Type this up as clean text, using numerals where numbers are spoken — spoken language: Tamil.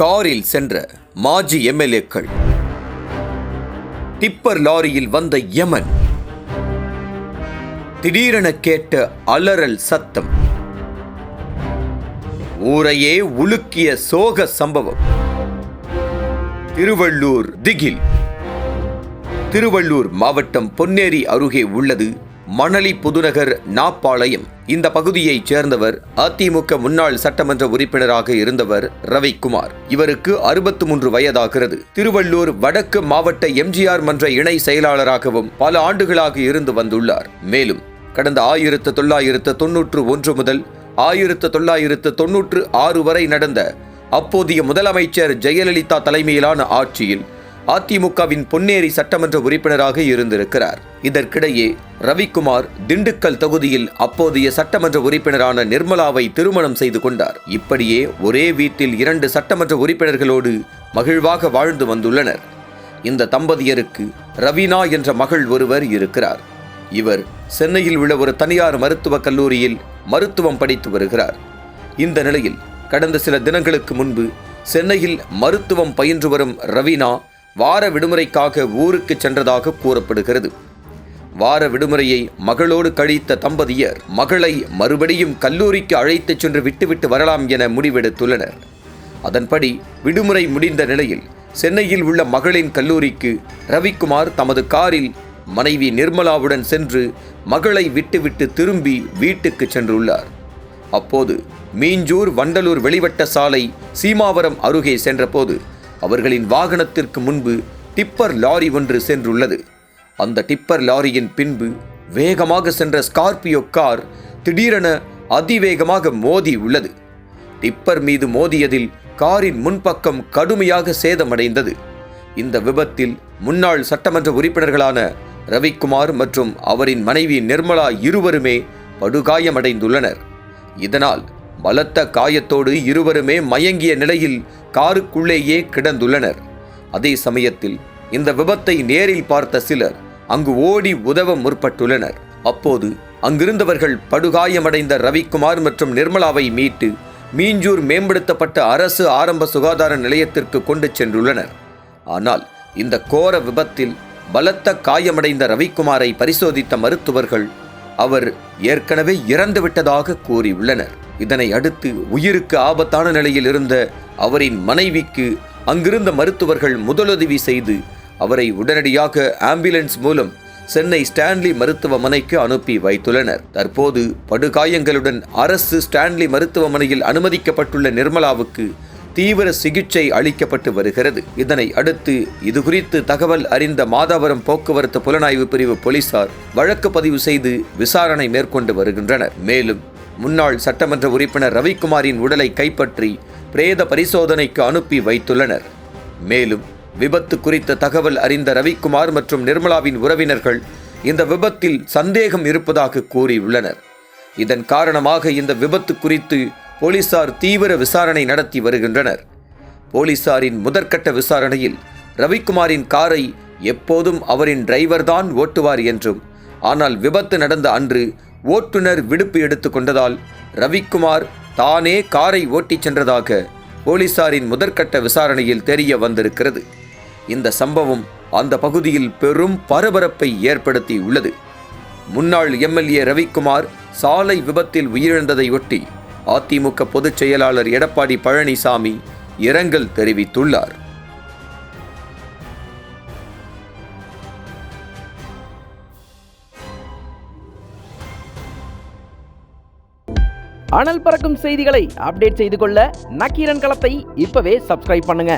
காரில் சென்ற மாஜி எம்எல்ஏக்கள். டிப்பர் லாரியில் வந்த யமன். திடீரென கேட்ட அலறல் சத்தம். ஊரையே உலுக்கிய சோக சம்பவம். திருவள்ளூர் திகில். திருவள்ளூர் மாவட்டம் பொன்னேரி அருகே உள்ளது மணலி புதுநகர் நாப்பாளையம். இந்த பகுதியைச் சேர்ந்தவர் அதிமுக முன்னாள் சட்டமன்ற உறுப்பினராக இருந்தவர் ரவிக்குமார். இவருக்கு 63 வயதாகிறது. திருவள்ளூர் வடக்கு மாவட்ட எம்ஜிஆர் மன்ற இணை செயலாளராகவும் பல ஆண்டுகளாக இருந்து வந்துள்ளார். மேலும் கடந்த 1991 முதல் 1996 வரை நடந்த அப்போதைய முதலமைச்சர் ஜெயலலிதா தலைமையிலான ஆட்சியில் அதிமுகவின் பொன்னேரி சட்டமன்ற உறுப்பினராக இருந்திருக்கிறார். இதற்கிடையே ரவிக்குமார் திண்டுக்கல் தொகுதியில் அப்போதைய சட்டமன்ற உறுப்பினரான நிர்மலாவை திருமணம் செய்து கொண்டார். இப்படியே ஒரே வீட்டில் 2 சட்டமன்ற உறுப்பினர்களோடு மகிழ்வாக வாழ்ந்து வந்துள்ளனர். இந்த தம்பதியருக்கு ரவீனா என்ற மகள் ஒருவர் இருக்கிறார். இவர் சென்னையில் உள்ள ஒரு தனியார் மருத்துவக் கல்லூரியில் மருத்துவம் படித்து வருகிறார். இந்த நிலையில் கடந்த சில தினங்களுக்கு முன்பு சென்னையில் மருத்துவம் பயின்று வரும் ரவீனா வார விடுமுறைக்காக ஊருக்கு சென்றதாக கூறப்படுகிறது. வார விடுமுறையை மகளோடு கழித்த தம்பதியர் மகளை மறுபடியும் கல்லூரிக்கு அழைத்துச் சென்று விட்டுவிட்டு வரலாம் என முடிவெடுத்துள்ளனர். அதன்படி விடுமுறை முடிந்த நிலையில் சென்னையில் உள்ள மகளின் கல்லூரிக்கு ரவிக்குமார் தமது காரில் மனைவி நிர்மலாவுடன் சென்று மகளை விட்டுவிட்டு திரும்பி வீட்டுக்கு சென்றுள்ளார். அப்போது மீஞ்சூர் வண்டலூர் வெளிவட்ட சாலை சீமாவரம் அருகே சென்றபோது அவர்களின் வாகனத்திற்கு முன்பு டிப்பர் லாரி ஒன்று சென்றுள்ளது. அந்த டிப்பர் லாரியின் பின்பு வேகமாக சென்ற ஸ்கார்பியோ கார் திடீரென அதிவேகமாக மோதி உள்ளது. டிப்பர் மீது மோதியதில் காரின் முன்பக்கம் கடுமையாக சேதமடைந்தது. இந்த விபத்தில் முன்னாள் சட்டமன்ற உறுப்பினர்களான ரவிக்குமார் மற்றும் அவரின் மனைவி நிர்மலா இருவருமே படுகாயமடைந்துள்ளனர். இதனால் பலத்த காயத்தோடு இருவருமே மயங்கிய நிலையில் காருக்குள்ளேயே கிடந்துள்ளனர். அதே சமயத்தில் இந்த விபத்தை நேரில் பார்த்த சிலர் அங்கு ஓடி உதவ முற்பட்டுள்ளனர். அப்போது அங்கிருந்தவர்கள் படுகாயமடைந்த ரவிக்குமார் மற்றும் நிர்மலாவை மீட்டு மீஞ்சூர் மேம்படுத்தப்பட்ட அரசு ஆரம்ப சுகாதார நிலையத்திற்கு கொண்டு சென்றுள்ளனர். ஆனால் இந்த கோர விபத்தில் பலத்த காயமடைந்த ரவிக்குமாரை பரிசோதித்த மருத்துவர்கள் அவர் ஏற்கனவே இறந்துவிட்டதாக கூறியுள்ளனர். இதனை அடுத்து உயிருக்கு ஆபத்தான நிலையில் இருந்த அவரின் மனைவிக்கு அங்கிருந்த மருத்துவர்கள் முதலுதவி செய்து அவரை உடனடியாக ஆம்புலன்ஸ் மூலம் சென்னை ஸ்டான்லி மருத்துவமனைக்கு அனுப்பி வைத்துள்ளனர். தற்போது படுகாயங்களுடன் அரசு ஸ்டான்லி மருத்துவமனையில் அனுமதிக்கப்பட்டுள்ள நிர்மலாவுக்கு தீவிர சிகிச்சை அளிக்கப்பட்டு வருகிறது. இதனை அடுத்து இதுகுறித்து தகவல் அறிந்த மாதாவரம் போக்குவரத்து புலனாய்வு பிரிவு போலீசார் வழக்கு பதிவு செய்து விசாரணை மேற்கொண்டு வருகின்றனர். மேலும் முன்னாள் சட்டமன்ற உறுப்பினர் ரவிக்குமாரின் உடலை கைப்பற்றி பிரேத பரிசோதனைக்கு அனுப்பி வைத்துள்ளனர். மேலும் விபத்து குறித்த தகவல் அறிந்த ரவிக்குமார் மற்றும் நிர்மலாவின் உறவினர்கள் இந்த விபத்தில் சந்தேகம் இருப்பதாக கூறியுள்ளனர். இதன் காரணமாக இந்த விபத்து குறித்து போலீசார் தீவிர விசாரணை நடத்தி வருகின்றனர். போலீசாரின் முதற்கட்ட விசாரணையில் ரவிக்குமாரின் காரை எப்போதும் அவரின் டிரைவர்தான் ஓட்டுவார் என்றும், ஆனால் விபத்து நடந்த அன்று ஓட்டுநர் விடுப்பு எடுத்துக் கொண்டதால் ரவிக்குமார் தானே காரை ஓட்டிச் சென்றதாக போலீசாரின் முதற்கட்ட விசாரணையில் தெரிய வந்திருக்கிறது. இந்த சம்பவம் அந்த பகுதியில் பெரும் பரபரப்பை ஏற்படுத்தி உள்ளது. முன்னாள் எம்எல்ஏ ரவிக்குமார் சாலை விபத்தில் உயிரிழந்ததை ஒட்டி அதிமுக பொதுச் செயலாளர் எடப்பாடி பழனிசாமி இரங்கல் தெரிவித்துள்ளார். அனல் பறக்கும் செய்திகளை அப்டேட் செய்து கொள்ள நக்கீரன் களத்தை இப்பவே சப்ஸ்கிரைப் பண்ணுங்க.